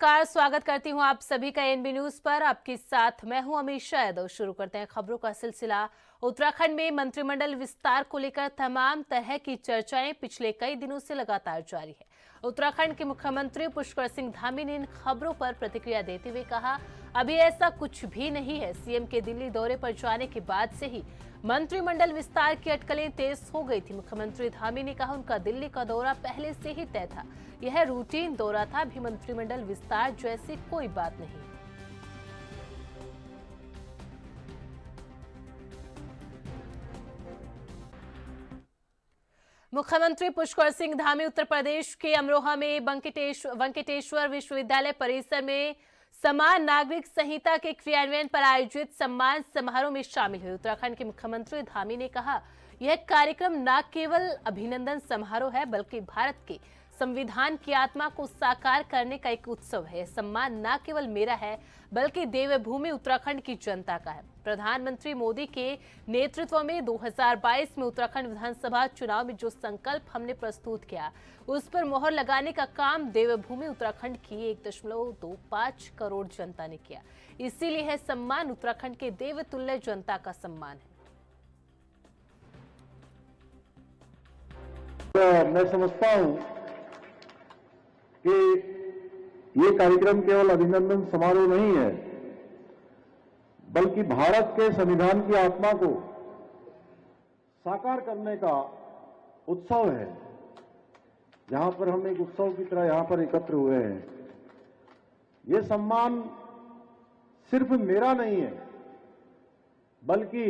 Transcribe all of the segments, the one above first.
नमस्कार, स्वागत करती हूं आप सभी का एनबी न्यूज पर। आपके साथ मैं हूं अमीषा यादव। शुरू करते हैं खबरों का सिलसिला। उत्तराखंड में मंत्रिमंडल विस्तार को लेकर तमाम तरह की चर्चाएं पिछले कई दिनों से लगातार जारी है। उत्तराखंड के मुख्यमंत्री पुष्कर सिंह धामी ने इन खबरों पर प्रतिक्रिया देते हुए कहा, अभी ऐसा कुछ भी नहीं है। सीएम के दिल्ली दौरे पर जाने के बाद से ही मंत्रिमंडल विस्तार की अटकलें तेज हो गई थी। मुख्यमंत्री धामी ने कहा, उनका दिल्ली का दौरा पहले से ही तय था। यह रूटीन दौरा था, भी मंत्रिमंडल विस्तार जैसी कोई बात नहीं। मुख्यमंत्री पुष्कर सिंह धामी उत्तर प्रदेश के अमरोहा में वेंकटेश्वर विश्वविद्यालय परिसर में समान नागरिक संहिता के क्रियान्वयन पर आयोजित सम्मान समारोह में शामिल हुए। उत्तराखंड के मुख्यमंत्री धामी ने कहा, यह कार्यक्रम न केवल अभिनंदन समारोह है, बल्कि भारत के संविधान की आत्मा को साकार करने का एक उत्सव है। सम्मान न केवल मेरा है, बल्कि देवभूमि उत्तराखंड की जनता का है। प्रधानमंत्री मोदी के नेतृत्व में 2022 में उत्तराखंड विधानसभा चुनाव में जो संकल्प हमने प्रस्तुत किया, उस पर मोहर लगाने का काम देवभूमि उत्तराखंड की 1.25 करोड़ जनता ने किया। इसीलिए है सम्मान उत्तराखंड के देवतुल्य जनता का सम्मान है। मैं समझता हूं कि ये कार्यक्रम केवल अभिनंदन समारोह नहीं है, बल्कि भारत के संविधान की आत्मा को साकार करने का उत्सव है। जहां पर हम एक उत्सव की तरह यहां पर एकत्र हुए हैं। ये सम्मान सिर्फ मेरा नहीं है, बल्कि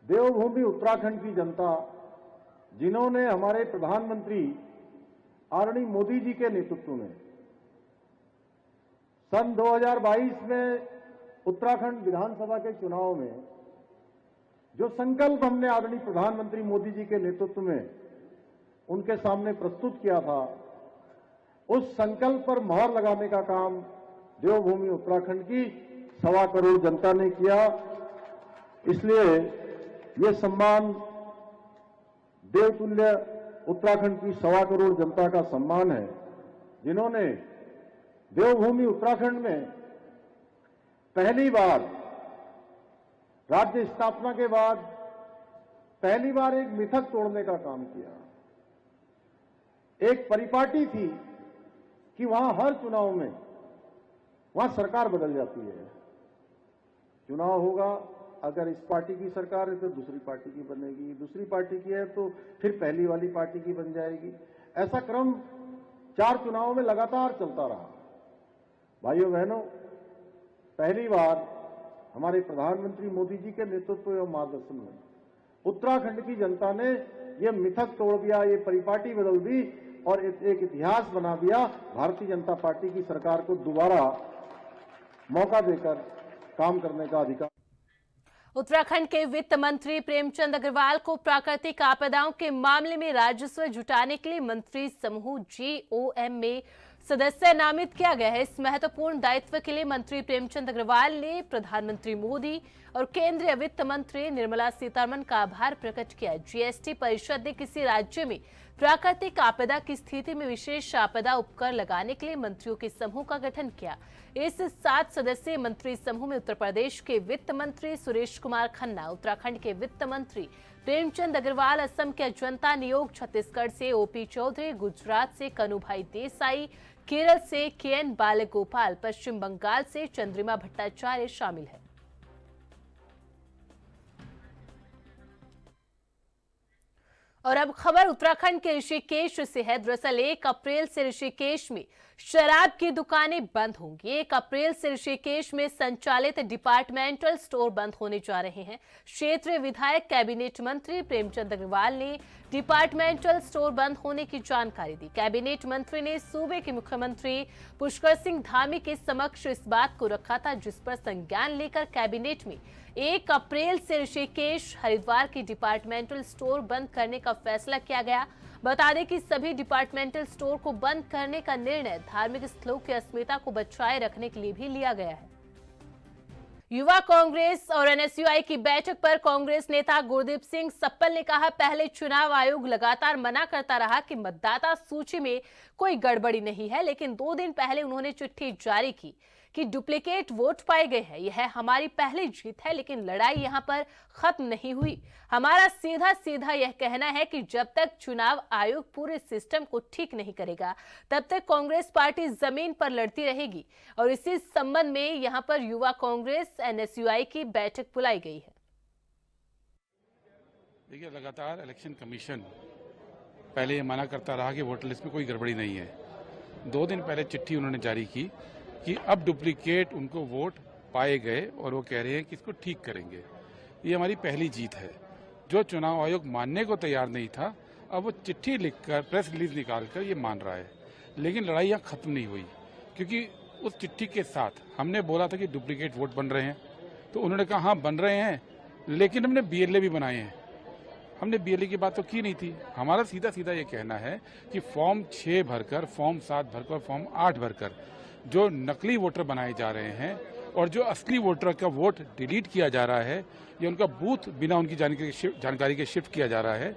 देवभूमि उत्तराखंड की जनता, जिन्होंने हमारे प्रधानमंत्री आदरणीय मोदी जी के नेतृत्व में सन 2022 में उत्तराखंड विधानसभा के चुनाव में जो संकल्प हमने आदरणीय प्रधानमंत्री मोदी जी के नेतृत्व में उनके सामने प्रस्तुत किया था, उस संकल्प पर मोहर लगाने का काम देवभूमि उत्तराखंड की 1.25 करोड़ जनता ने किया। इसलिए ये सम्मान देवतुल्य उत्तराखंड की 1.25 करोड़ जनता का सम्मान है, जिन्होंने देवभूमि उत्तराखंड में पहली बार राज्य स्थापना के बाद पहली बार एक मिथक तोड़ने का काम किया। एक परिपाटी थी कि वहां हर चुनाव में वहां सरकार बदल जाती है। चुनाव होगा, अगर इस पार्टी की सरकार है तो दूसरी पार्टी की बनेगी, दूसरी पार्टी की है तो फिर पहली वाली पार्टी की बन जाएगी। ऐसा क्रम 4 चुनावों में लगातार चलता रहा। भाइयों बहनों, पहली बार हमारे प्रधानमंत्री मोदी जी के नेतृत्व एवं मार्गदर्शन में उत्तराखंड की जनता ने यह मिथक तोड़ दिया, ये परिपाटी बदल दी और एक इतिहास बना दिया। भारतीय जनता पार्टी की सरकार को दोबारा मौका देकर काम करने का अधिकार। उत्तराखंड के वित्त मंत्री प्रेमचंद अग्रवाल को प्राकृतिक आपदाओं के मामले में राजस्व जुटाने के लिए मंत्री समूह GOM में सदस्य नामित किया गया है। इस महत्वपूर्ण दायित्व के लिए मंत्री प्रेमचंद अग्रवाल ने प्रधानमंत्री मोदी और केंद्रीय वित्त मंत्री निर्मला सीतारमण का आभार प्रकट किया। GST परिषद ने किसी राज्य में प्राकृतिक आपदा की स्थिति में विशेष आपदा उपकर लगाने के लिए मंत्रियों के समूह का गठन किया। इस 7 सदस्यीय मंत्री समूह में उत्तर प्रदेश के वित्त मंत्री सुरेश कुमार खन्ना, उत्तराखंड के वित्त मंत्री प्रेमचंद अग्रवाल, असम के अजंता नियोग, छत्तीसगढ़ से OP चौधरी, गुजरात से कनुभाई देसाई, केरल से KN बालगोपाल, पश्चिम बंगाल से चंद्रिमा भट्टाचार्य शामिल है। और अब खबर उत्तराखंड के ऋषिकेश से है। दरअसल 1 अप्रैल से ऋषिकेश में शराब की दुकानें बंद होंगी। 1 अप्रैल से ऋषिकेश में संचालित डिपार्टमेंटल स्टोर बंद होने जा रहे हैं। क्षेत्रीय विधायक कैबिनेट मंत्री प्रेमचंद अग्रवाल ने डिपार्टमेंटल स्टोर बंद होने की जानकारी दी। कैबिनेट मंत्री ने सूबे के मुख्यमंत्री पुष्कर सिंह धामी के समक्ष इस बात को रखा था, जिस पर संज्ञान लेकर कैबिनेट में 1 अप्रैल से ऋषिकेश, हरिद्वार की डिपार्टमेंटल स्टोर बंद करने का फैसला किया गया। बता दें कि सभी डिपार्टमेंटल स्टोर को बंद करने का निर्णय धार्मिक स्थलों की अस्मिता को बचाए रखने के लिए भी लिया गया है। युवा कांग्रेस और एनएसयूआई की बैठक पर कांग्रेस नेता गुरदीप सिंह सप्पल ने कहा, पहले चुनाव आयोग लगातार मना करता रहा कि मतदाता सूची में कोई गड़बड़ी नहीं है, लेकिन 2 दिन पहले उन्होंने चिट्ठी जारी की कि डुप्लीकेट वोट पाए गए हैं। यह हमारी पहली जीत है, लेकिन लड़ाई यहां पर खत्म नहीं हुई। हमारा सीधा सीधा यह कहना है कि जब तक चुनाव आयोग पूरे सिस्टम को ठीक नहीं करेगा, तब तक कांग्रेस पार्टी जमीन पर लड़ती रहेगी। और इसी संबंध में यहां पर युवा कांग्रेस एनएसयूआई की बैठक बुलाई गई है। देखिए, लगातार इलेक्शन कमीशन पहले ये मना करता रहा कि वोटर लिस्ट में कोई गड़बड़ी नहीं है। 2 दिन पहले चिट्ठी उन्होंने जारी की कि अब डुप्लीकेट उनको वोट पाए गए और वो कह रहे हैं कि इसको ठीक करेंगे। ये हमारी पहली जीत है। जो चुनाव आयोग मानने को तैयार नहीं था, अब वो चिट्ठी लिखकर, प्रेस रिलीज निकालकर ये मान रहा है। लेकिन लड़ाई यहाँ खत्म नहीं हुई, क्योंकि उस चिट्ठी के साथ हमने बोला था कि डुप्लीकेट वोट बन रहे हैं, तो उन्होंने कहा हाँ बन रहे हैं, लेकिन हमने बीएलए भी बनाए हैं। हमने बीएलए की बात तो की नहीं थी। हमारा सीधा सीधा ये कहना है कि फॉर्म 6 भरकर, फॉर्म 7 भरकर, फॉर्म 8 भरकर जो नकली वोटर बनाए जा रहे हैं और जो असली वोटर का वोट डिलीट किया जा रहा है या उनका बूथ बिना उनकी जानकारी के शिफ्ट किया जा रहा है,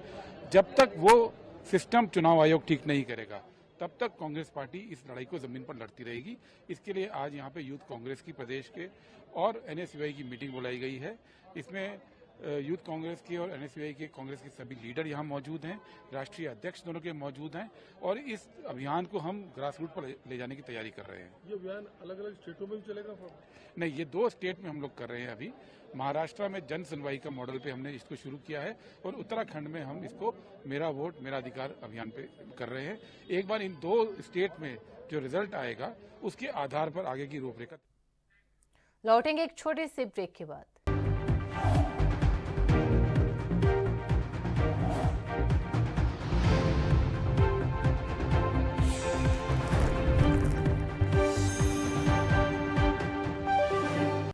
जब तक वो सिस्टम चुनाव आयोग ठीक नहीं करेगा, तब तक कांग्रेस पार्टी इस लड़ाई को जमीन पर लड़ती रहेगी। इसके लिए आज यहाँ पे यूथ कांग्रेस की प्रदेश के और एनएसयूआई की मीटिंग बुलाई गई है। इसमें यूथ कांग्रेस के और एनएसयूआई के कांग्रेस के सभी लीडर यहाँ मौजूद हैं, राष्ट्रीय अध्यक्ष दोनों के मौजूद हैं, और इस अभियान को हम ग्रास रूट पर ले जाने की तैयारी कर रहे हैं। ये अभियान अलग अलग स्टेटों में भी चलेगा? नहीं, ये 2 स्टेट में हम लोग कर रहे हैं। अभी महाराष्ट्र में जन सुनवाई का मॉडल पे हमने इसको शुरू किया है और उत्तराखंड में हम इसको मेरा वोट मेरा अधिकार अभियान पे कर रहे हैं। एक बार इन 2 स्टेट में जो रिजल्ट आएगा, उसके आधार पर आगे की रूपरेखा। लौटेंगे एक छोटे से ब्रेक के बाद।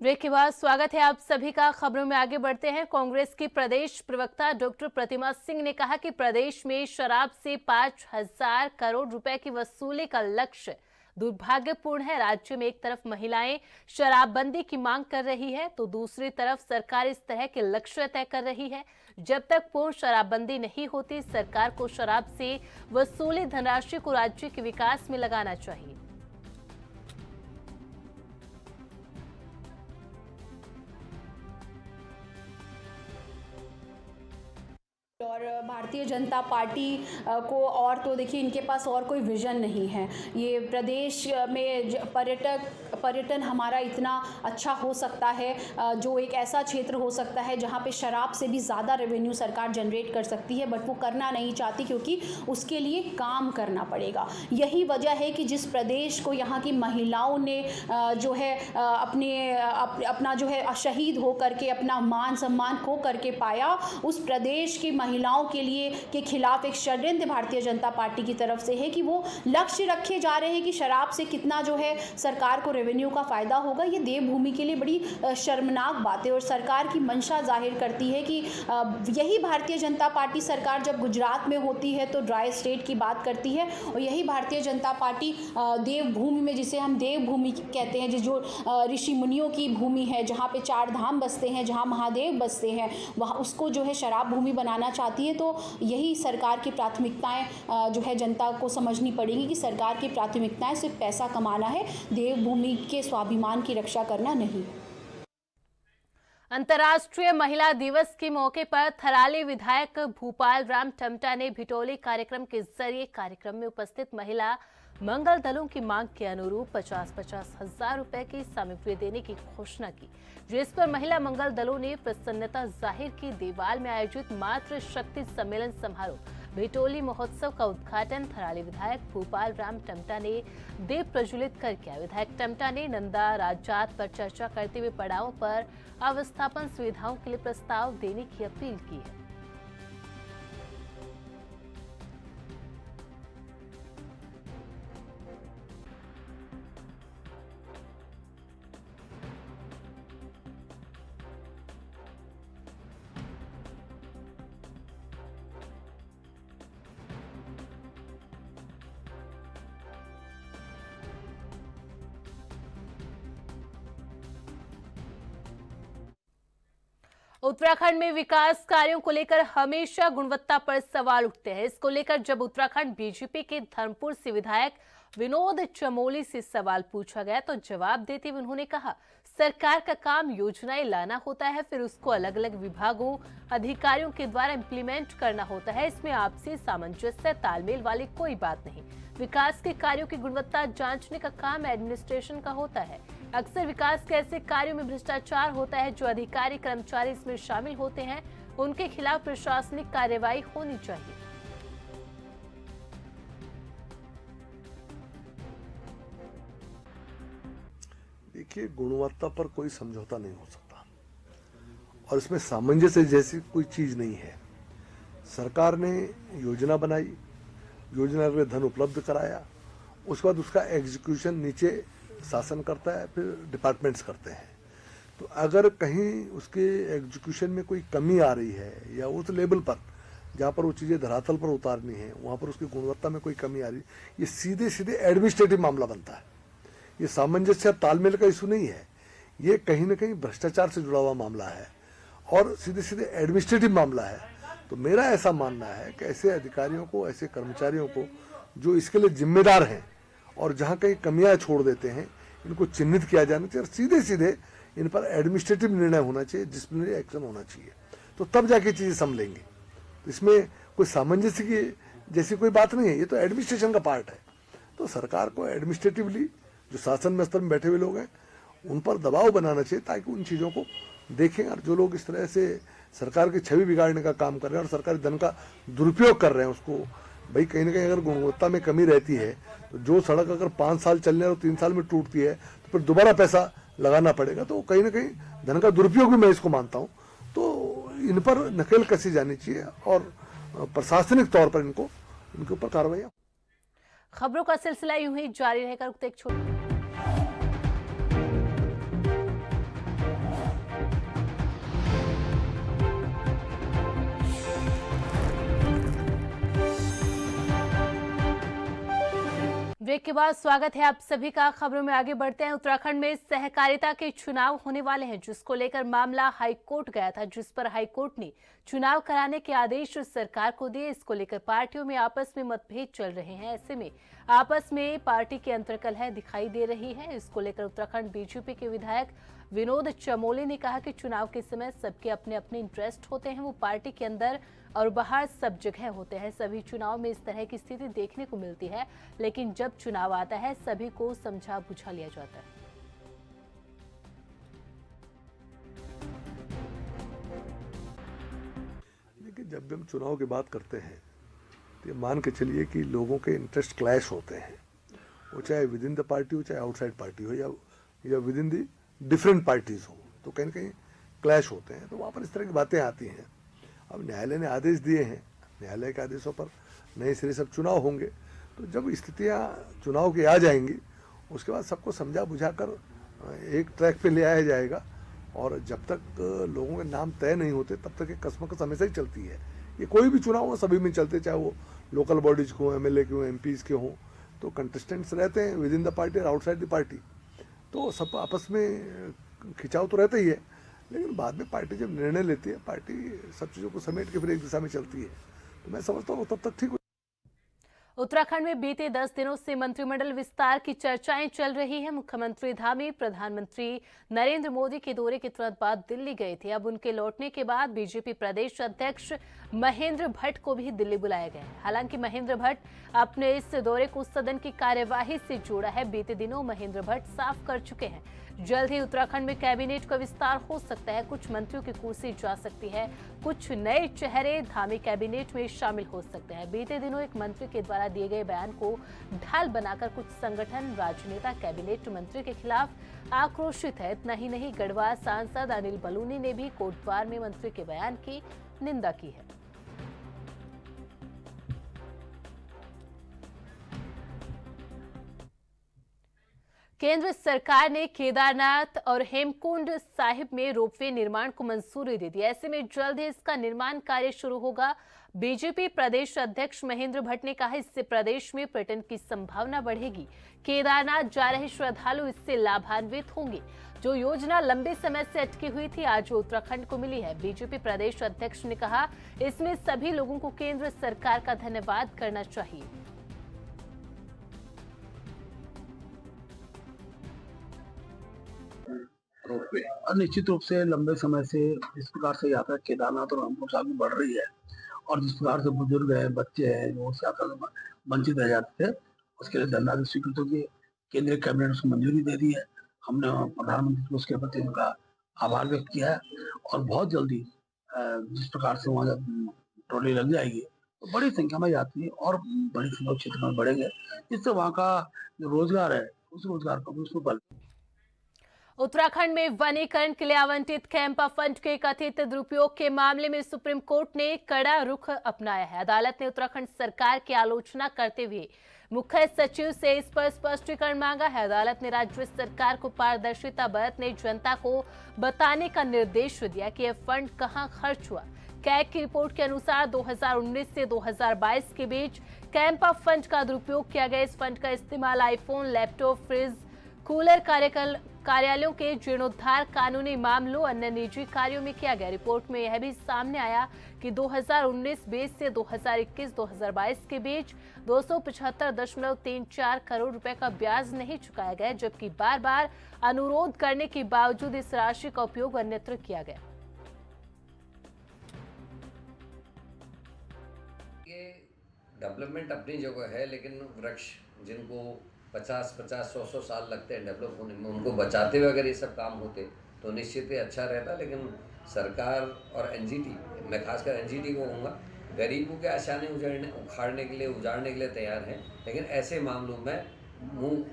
ब्रेक के बाद स्वागत है आप सभी का। खबरों में आगे बढ़ते हैं। कांग्रेस की प्रदेश प्रवक्ता डॉक्टर प्रतिमा सिंह ने कहा कि प्रदेश में शराब से 5,000 करोड़ रुपए की वसूली का लक्ष्य दुर्भाग्यपूर्ण है। राज्य में एक तरफ महिलाएं शराबबंदी की मांग कर रही है, तो दूसरी तरफ सरकार इस तरह के लक्ष्य तय कर रही है। जब तक पूर्ण शराबबंदी नहीं होती, सरकार को शराब से वसूली धनराशि को राज्य के विकास में लगाना चाहिए। और भारतीय जनता पार्टी को और तो देखिए इनके पास और कोई विजन नहीं है। ये प्रदेश में पर्यटन हमारा इतना अच्छा हो सकता है, जो एक ऐसा क्षेत्र हो सकता है जहाँ पे शराब से भी ज़्यादा रेवेन्यू सरकार जनरेट कर सकती है, बट वो करना नहीं चाहती क्योंकि उसके लिए काम करना पड़ेगा। यही वजह है कि जिस प्रदेश को यहाँ की महिलाओं ने जो है अपना जो है शहीद हो करके अपना मान सम्मान खो करके पाया, उस प्रदेश की महिलाओं के लिए के खिलाफ एक षड्यंत्र भारतीय जनता पार्टी की तरफ से है कि वो लक्ष्य रखे जा रहे हैं कि शराब से कितना जो है सरकार को रेवेन्यू का फायदा होगा। ये देवभूमि के लिए बड़ी शर्मनाक बात है और सरकार की मंशा जाहिर करती है कि यही भारतीय जनता पार्टी सरकार जब गुजरात में होती है तो ड्राई स्टेट की बात करती है, और यही भारतीय जनता पार्टी देवभूमि में, जिसे हम देवभूमि कहते हैं, जो ऋषि मुनियों की भूमि है, जहाँ पे 4 धाम बसते हैं, जहाँ महादेव बसते हैं, वहाँ उसको जो है शराब भूमि बनाना चाहती है। तो यही सरकार की प्राथमिकताएं जो है जनता को समझनी पड़ेगी कि सरकार की प्राथमिकताएं सिर्फ पैसा कमाना है, देवभूमि के स्वाभिमान की रक्षा करना नहीं। अंतर्राष्ट्रीय महिला दिवस के मौके पर थराली विधायक भूपाल राम टमटा ने भिटोली कार्यक्रम के जरिए कार्यक्रम में उपस्थित महिला मंगल दलों की मांग के अनुरूप 50-50 हजार रुपए की सामग्री देने की घोषणा की, जिस पर महिला मंगल दलों ने प्रसन्नता जाहिर की। देवाल में आयोजित मातृ शक्ति सम्मेलन समारोह भिटोली महोत्सव का उद्घाटन थराली विधायक भूपाल राम टमटा ने दीप प्रज्वलित कर किया। विधायक टमटा ने नंदा राजात पर चर्चा करते हुए पड़ावों पर अवस्थापन सुविधाओं के लिए प्रस्ताव देने की अपील की है। उत्तराखंड में विकास कार्यों को लेकर हमेशा गुणवत्ता पर सवाल उठते हैं। इसको लेकर जब उत्तराखंड बीजेपी के धर्मपुर से विधायक विनोद चमोली से सवाल पूछा गया तो जवाब देते हुए उन्होंने कहा, सरकार का काम योजनाएं लाना होता है, फिर उसको अलग अलग विभागों अधिकारियों के द्वारा इम्प्लीमेंट करना होता है। इसमें आपसी सामंजस्य तालमेल वाली कोई बात नहीं। विकास के कार्यों की गुणवत्ता जांचने का काम एडमिनिस्ट्रेशन का होता है। अक्सर विकास के ऐसे कार्यों में भ्रष्टाचार होता है। जो अधिकारी कर्मचारी इसमें शामिल होते हैं उनके खिलाफ प्रशासनिक कार्रवाई होनी चाहिए। देखिए, गुणवत्ता पर कोई समझौता नहीं हो सकता और इसमें सामंजस्य जैसी कोई चीज नहीं है। सरकार ने योजना बनाई, योजना के लिए धन उपलब्ध कराया, उसके बाद उसका एग्जीक्यूशन नीचे शासन करता है, फिर डिपार्टमेंट्स करते हैं। तो अगर कहीं उसके एग्जीक्यूशन में कोई कमी आ रही है या उस लेवल पर जहाँ पर वो चीज़ें धरातल पर उतारनी है वहाँ पर उसकी गुणवत्ता में कोई कमी आ रही है, ये सीधे सीधे एडमिनिस्ट्रेटिव मामला बनता है। ये सामंजस्य तालमेल का इशू नहीं है, ये कहीं ना कहीं भ्रष्टाचार से जुड़ा हुआ मामला है और सीधे सीधे एडमिनिस्ट्रेटिव मामला है। तो मेरा ऐसा मानना है कि ऐसे अधिकारियों को, ऐसे कर्मचारियों को जो इसके लिए जिम्मेदार हैं और जहाँ कहीं कमियां छोड़ देते हैं, इनको चिन्हित किया जाना चाहिए और सीधे सीधे इन पर एडमिनिस्ट्रेटिव निर्णय होना चाहिए, डिसिप्लिनरी एक्शन होना चाहिए, तो तब जाके चीज़ें संभलेंगी। तो इसमें कोई सामंजस्य की जैसी कोई बात नहीं है, ये तो एडमिनिस्ट्रेशन का पार्ट है। तो सरकार को एडमिनिस्ट्रेटिवली जो शासन में स्तर में बैठे हुए लोग हैं उन पर दबाव बनाना चाहिए ताकि उन चीज़ों को देखें। और जो लोग इस तरह से सरकार की छवि बिगाड़ने का काम कर रहे हैं और सरकारी धन का दुरुपयोग कर रहे हैं, उसको भाई कहीं ना कहीं अगर गुणवत्ता में कमी रहती है तो जो सड़क अगर 5 साल चलने और 3 साल में टूटती है तो फिर दोबारा पैसा लगाना पड़ेगा। तो कहीं ना कहीं धन का दुरुपयोग भी मैं इसको मानता हूँ। तो इन पर नकेल कसी जानी चाहिए और प्रशासनिक तौर पर इनके ऊपर कार्रवाई। खबरों का सिलसिला यूं ही जारी रहेगा। रुकते एक छोटे ब्रेक के बाद स्वागत है आप सभी का। खबरों में आगे बढ़ते हैं। उत्तराखंड में सहकारिता के चुनाव होने वाले हैं, जिसको लेकर मामला हाईकोर्ट गया था, जिस पर हाईकोर्ट ने चुनाव कराने के आदेश सरकार को दिए। इसको लेकर पार्टियों में आपस में मतभेद चल रहे हैं। ऐसे में आपस में पार्टी की अंतर्कलह दिखाई दे रही है। इसको लेकर उत्तराखंड बीजेपी के विधायक विनोद चमोली ने कहा कि चुनाव के समय सबके अपने अपने इंटरेस्ट होते हैं, वो पार्टी के अंदर और बाहर सब जगह होते हैं। सभी चुनाव में इस तरह की स्थिति देखने को मिलती है, लेकिन जब चुनाव आता है सभी को समझा बुझा लिया जाता है। लेकिन जब भी हम चुनाव की बात करते हैं तो मान के चलिए कि लोगों के इंटरेस्ट क्लैश होते हैं, वो चाहे विद इन द पार्टी हो, चाहे आउटसाइड पार्टी हो, या with in the different parties हो, तो कहीं ना कहीं क्लैश होते हैं। तो वहाँ पर इस तरह की बातें आती हैं। अब न्यायालय ने आदेश दिए हैं, न्यायालय के आदेशों पर नए सिरे सब चुनाव होंगे। तो जब स्थितियाँ चुनाव की आ जाएंगी उसके बाद सबको समझा बुझा कर एक ट्रैक पे ले आया जाएगा। और जब तक लोगों के नाम तय नहीं होते तब तक एक कसमकस हमेशा ही चलती है। ये कोई भी चुनाव हो सभी में चलते, चाहे वो लोकल बॉडीज को, एमएलए के हों, एमपीज के हों, तो कंटेस्टेंट्स रहते हैं विद इन द पार्टी और आउटसाइड द पार्टी। तो सब आपस में खिंचाव तो रहता ही है, लेकिन बाद में पार्टी जब निर्णय लेती है, पार्टी सब चीज़ों को समेट के फिर एक दिशा में चलती है। तो मैं समझता हूँ तब तक ठीक। उत्तराखंड में बीते 10 दिनों से मंत्रिमंडल विस्तार की चर्चाएं चल रही हैं। मुख्यमंत्री धामी प्रधानमंत्री नरेंद्र मोदी के दौरे के तुरंत बाद दिल्ली गए थे। अब उनके लौटने के बाद बीजेपी प्रदेश अध्यक्ष महेंद्र भट्ट को भी दिल्ली बुलाया गया है। हालांकि महेंद्र भट्ट अपने इस दौरे को सदन की कार्यवाही से जोड़ा है। बीते दिनों महेंद्र भट्ट साफ कर चुके हैं, जल्द ही उत्तराखंड में कैबिनेट का विस्तार हो सकता है। कुछ मंत्रियों की कुर्सी जा सकती है, कुछ नए चेहरे धामी कैबिनेट में शामिल हो सकते हैं। बीते दिनों एक मंत्री के द्वारा दिए गए बयान को ढाल बनाकर कुछ संगठन, राजनेता कैबिनेट मंत्री के खिलाफ आक्रोशित है। इतना ही नहीं, गढ़वाल सांसद अनिल बलूनी ने भी कोटद्वार में मंत्री के बयान की निंदा की है। केंद्र सरकार ने केदारनाथ और हेमकुंड साहिब में रोपवे निर्माण को मंजूरी दे दी। ऐसे में जल्द ही इसका निर्माण कार्य शुरू होगा। बीजेपी प्रदेश अध्यक्ष महेंद्र भट्ट ने कहा, इससे प्रदेश में पर्यटन की संभावना बढ़ेगी। केदारनाथ जा रहे श्रद्धालु इससे लाभान्वित होंगे। जो योजना लंबे समय से अटकी हुई थी, आज वो उत्तराखंड को मिली है। बीजेपी प्रदेश अध्यक्ष ने कहा, इसमें सभी लोगों को केंद्र सरकार का धन्यवाद करना चाहिए। रोपवे और निश्चित रूप से लंबे समय से जिस प्रकार से यात्रा केदारनाथ और हेमकुंड साहिब में बढ़ रही है और जिस प्रकार से बुजुर्ग है, बच्चे हैं जो उस यात्रा से वंचित रह जाते थे, उसके लिए धनराशि स्वीकृत होगी। केंद्रीय कैबिनेट ने उसको मंजूरी दे दी है। हमने प्रधानमंत्री को उसके प्रति उनका आभार व्यक्त किया है और बहुत जल्दी जिस प्रकार से वहाँ जब ट्रॉली लग जाएगी तो बड़ी संख्या में यात्री और बड़ी संख्या क्षेत्र में बढ़ेंगे, जिससे वहाँ का जो रोजगार है उस रोजगार को भी उसको बल। उत्तराखंड में वनीकरण के लिए आवंटित कैंपा फंड के कथित दुरुपयोग के मामले में सुप्रीम कोर्ट ने कड़ा रुख अपनाया है। अदालत ने उत्तराखंड सरकार की आलोचना करते हुए मुख्य सचिव से इस पर स्पष्टीकरण मांगा है। अदालत ने राज्य सरकार को पारदर्शिता बरतने, जनता को बताने का निर्देश दिया कि यह फंड कहां खर्च हुआ। कैग की रिपोर्ट के अनुसार 2019 से 2022 के बीच कैंपा फंड का दुरुपयोग किया गया। इस फंड का इस्तेमाल आईफोन, लैपटॉप, फ्रिज, कूलर, कार्यालयों के जीर्णोद्धार, कानूनी मामलों, अन्य निजी कार्यों में किया गया। रिपोर्ट में यह भी सामने आया कि 2019-20 से 2021-2022 के बीच 275.34 करोड़ रुपए का ब्याज नहीं चुकाया गया, जबकि बार बार अनुरोध करने के बावजूद इस राशि का उपयोग अन्यत्र किया गया। ये डेवलपमेंट अपनी जगह है, लेकिन वृक्ष जिनको 50-100 साल लगते हैं डेवलप होने में, उनको बचाते हुए अगर ये सब काम होते तो निश्चित ही अच्छा रहता। लेकिन सरकार और एनजीटी, मैं खासकर एनजीटी को कहूँगा, गरीबों के आशाने उखाड़ने के लिए, उजाड़ने के लिए तैयार हैं, लेकिन ऐसे मामलों में मुंह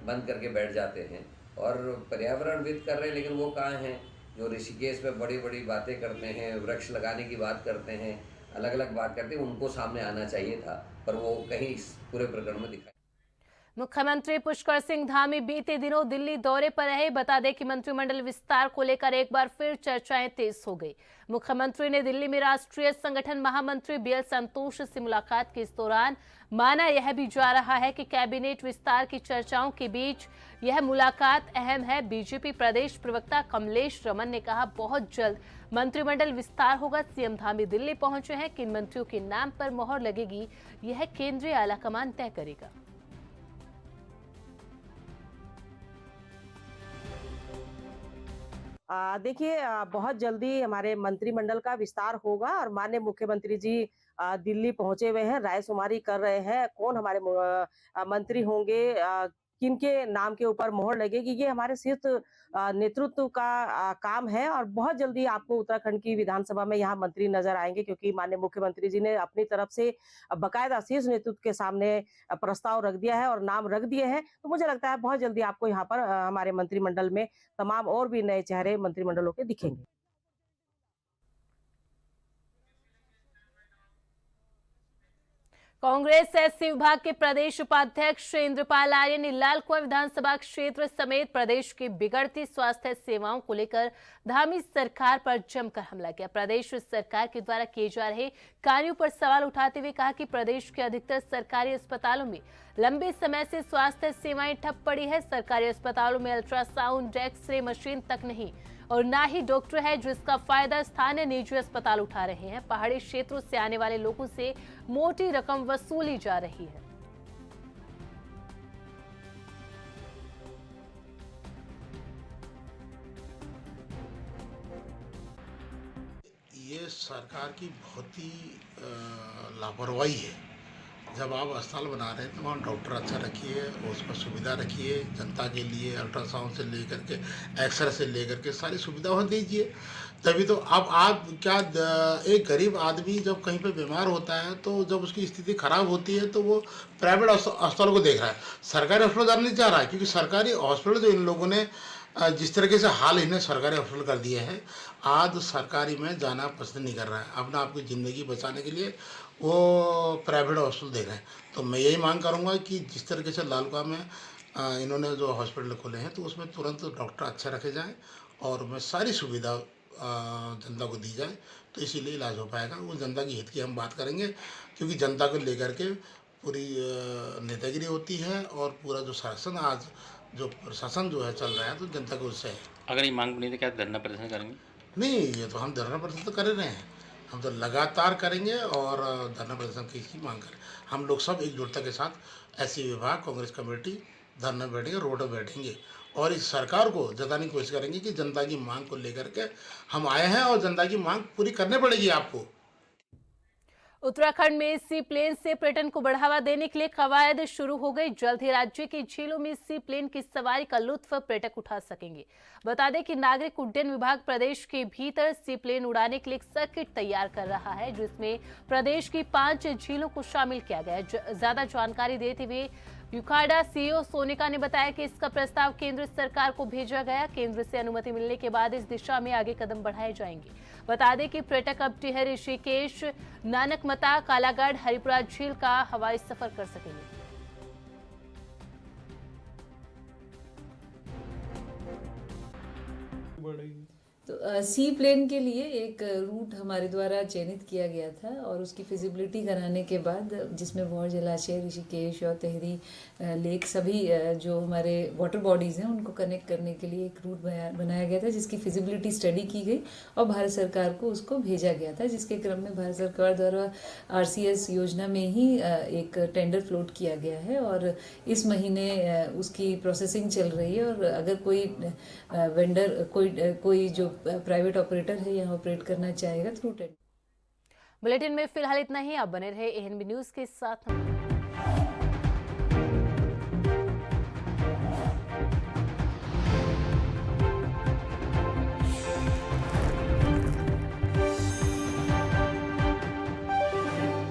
बंद करके बैठ जाते हैं और पर्यावरणविद कर रहे हैं। लेकिन वो कहाँ हैं जो ऋषिकेश में बड़ी बड़ी बातें करते हैं, वृक्ष लगाने की बात करते हैं, अलग अलग बात करते हैं, उनको सामने आना चाहिए था, पर वो कहीं इस पूरे प्रकरण में दिखाई। मुख्यमंत्री पुष्कर सिंह धामी बीते दिनों दिल्ली दौरे पर रहे। बता दें कि मंत्रिमंडल विस्तार को लेकर एक बार फिर चर्चाएं तेज हो गई। मुख्यमंत्री ने दिल्ली में राष्ट्रीय संगठन महामंत्री बीएल संतोष से मुलाकात की। इस दौरान माना यह भी जा रहा है कि कैबिनेट विस्तार की चर्चाओं के बीच यह मुलाकात अहम है। बीजेपी प्रदेश प्रवक्ता कमलेश रमन ने कहा, बहुत जल्द मंत्रिमंडल विस्तार होगा। सीएम धामी दिल्ली पहुंचे हैं, किन मंत्रियों के नाम पर मोहर लगेगी यह केंद्रीय आलाकमान तय करेगा। देखिए, बहुत जल्दी हमारे मंत्रिमंडल का विस्तार होगा और माननीय मुख्यमंत्री जी दिल्ली पहुंचे हुए हैं, रायशुमारी कर रहे हैं कौन हमारे मंत्री होंगे, किनके नाम के ऊपर मोहर लगेगी। ये हमारे शीर्ष नेतृत्व का काम है और बहुत जल्दी आपको उत्तराखंड की विधानसभा में यहाँ मंत्री नजर आएंगे, क्योंकि माननीय मुख्यमंत्री जी ने अपनी तरफ से बकायदा शीर्ष नेतृत्व के सामने प्रस्ताव रख दिया है और नाम रख दिए हैं। तो मुझे लगता है बहुत जल्दी आपको यहाँ पर हमारे मंत्रिमंडल में तमाम और भी नए चेहरे मंत्रिमंडलों के दिखेंगे। कांग्रेस एससी विभाग के प्रदेश उपाध्यक्ष इंद्रपाल आर्य ने लालकुआं विधानसभा क्षेत्र समेत प्रदेश की बिगड़ती स्वास्थ्य सेवाओं को लेकर धामी सरकार पर जमकर हमला किया। प्रदेश सरकार के द्वारा किए जा रहे कार्यों पर सवाल उठाते हुए कहा कि प्रदेश के अधिकतर सरकारी अस्पतालों में लंबे समय से स्वास्थ्य सेवाएं ठप पड़ी है। सरकारी अस्पतालों में अल्ट्रासाउंड, एक्सरे मशीन तक नहीं और ना ही डॉक्टर है, जिसका फायदा स्थानीय निजी अस्पताल उठा रहे हैं। पहाड़ी क्षेत्रों से आने वाले लोगों से मोटी रकम वसूली जा रही है। ये सरकार की बहुत ही लापरवाही है। जब आप अस्पताल बना रहे हैं तो वहाँ डॉक्टर अच्छा रखिए, उस पर सुविधा रखिए, जनता के लिए अल्ट्रासाउंड से लेकर के एक्सरे से लेकर के सारी सुविधा वहाँ दीजिए। तभी तो अब आप क्या, एक गरीब आदमी जब कहीं पे बीमार होता है तो जब उसकी स्थिति खराब होती है तो वो प्राइवेट अस्पतालों को देख रहा है, सरकारी हॉस्पिटल जाना नहीं चाह रहा है। क्योंकि सरकारी हॉस्पिटल जो इन लोगों ने जिस तरीके से हाल इन्हें सरकारी हॉस्पिटल कर दिए हैं, आज सरकारी में जाना पसंद नहीं कर रहा है। अपना आपकी ज़िंदगी बचाने के लिए वो प्राइवेट हॉस्पिटल दे रहे हैं। तो मैं यही मांग करूंगा कि जिस तरीके से लालकुआं में इन्होंने जो हॉस्पिटल खोले हैं तो उसमें तुरंत डॉक्टर अच्छे रखे जाएं और मैं सारी सुविधा जनता को दी जाए तो इसीलिए इलाज हो पाएगा। वो जनता की हित की हम बात करेंगे, क्योंकि जनता को लेकर के पूरी नेतागिरी होती है और पूरा जो शासन आज जो प्रशासन जो है चल रहा है तो जनता को उससे है। अगर ये मांग बनी तो क्या धरना प्रदर्शन करेंगे? नहीं, ये तो हम धरना प्रदर्शन तो कर रहे हैं, हम तो लगातार करेंगे और धरना प्रदर्शन की मांग करें। हम लोग सब एकजुटता के साथ एससी विभाग, कांग्रेस कमेटी धरना बैठेंगे, रोड पर बैठेंगे और इस सरकार को जताने की कोशिश करेंगे कि जनता की मांग को लेकर के हम आए हैं और जनता की मांग पूरी करनी पड़ेगी आपको। उत्तराखंड में सी प्लेन से पर्यटन को बढ़ावा देने के लिए कवायद शुरू हो गई। जल्द ही राज्य की झीलों में सी प्लेन की सवारी का लुत्फ पर्यटक उठा सकेंगे। बता दें कि नागरिक उड्डयन विभाग प्रदेश के भीतर सी प्लेन उड़ाने के लिए एक सर्किट तैयार कर रहा है, जिसमें प्रदेश की 5 झीलों को शामिल किया गया है। ज्यादा जानकारी देते हुए यूकाडा सीईओ सोनिका ने बताया कि इसका प्रस्ताव केंद्र सरकार को भेजा गया। केंद्र से अनुमति मिलने के बाद इस दिशा में आगे कदम बढ़ाए जाएंगे। बता दें कि पर्यटक अब टिहरी, ऋषिकेश, नानकमता, कालागढ़, हरिपुरा झील का हवाई सफर कर सकेंगे। तो सी प्लेन के लिए एक रूट हमारे द्वारा चयनित किया गया था और उसकी फिजिबिलिटी कराने के बाद, जिसमें भौर जलाशय, ऋषिकेश और टिहरी लेक सभी जो हमारे वाटर बॉडीज़ हैं उनको कनेक्ट करने के लिए एक रूट बनाया गया था, जिसकी फिजिबिलिटी स्टडी की गई और भारत सरकार को उसको भेजा गया था, जिसके क्रम में भारत सरकार द्वारा RCS योजना में ही एक टेंडर फ्लोट किया गया है और इस महीने उसकी प्रोसेसिंग चल रही है। और अगर कोई वेंडर, कोई जो प्राइवेट ऑपरेटर है यहाँ ऑपरेट करना चाहेगा थ्रू टेंडर। बुलेटिन में फिलहाल इतना ही। आप बने रहे ANB न्यूज के साथ।